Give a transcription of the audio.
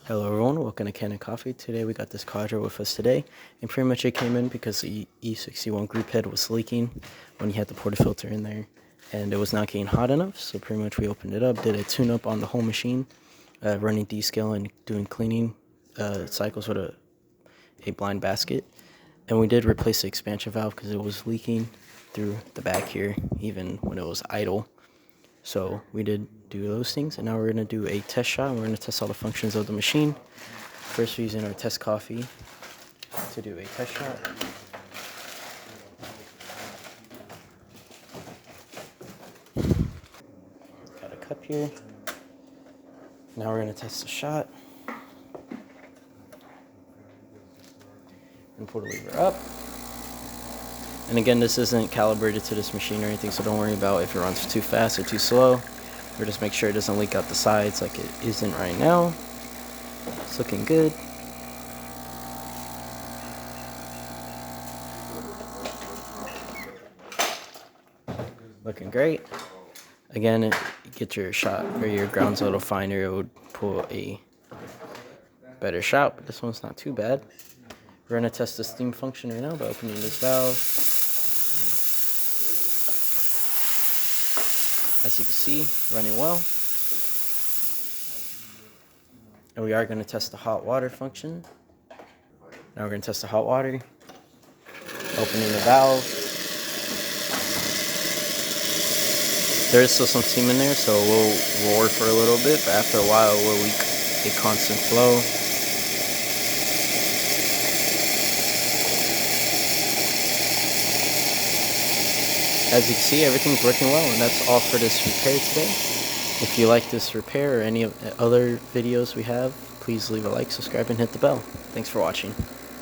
Hello everyone, welcome to Kanen Coffee. Today we got this Cuadra with us today, and pretty much it came in because the E61 group head was leaking when you had the portafilter in there, and it was not getting hot enough, so pretty much we opened it up, did a tune-up on the whole machine, running descale and doing cleaning cycles with a blind basket, and we did replace the expansion valve because it was leaking through the back here, even when it was idle. So we did do those things, and now we're going to do a test shot. We're going to test all the functions of the machine. First, we're using our test coffee to do a test shot. Got a cup here. Now we're going to test the shot. And pull the lever up. And again, this isn't calibrated to this machine or anything, so don't worry about if it runs too fast or too slow. Or just make sure it doesn't leak out the sides like it isn't right now. It's looking good. Looking great. Again, get your shot or your grounds a little finer, it would pull a better shot, but this one's not too bad. We're going to test the steam function right now by opening this valve. As you can see, running well. And we are going to test the hot water function. Now we're going to test the hot water. Opening the valve. There is still some steam in there, so we'll work for a little bit, but after a while we'll leak a constant flow. As you can see, everything's working well, and that's all for this repair today. If you like this repair or any of the other videos we have, please leave a like, subscribe, and hit the bell. Thanks for watching.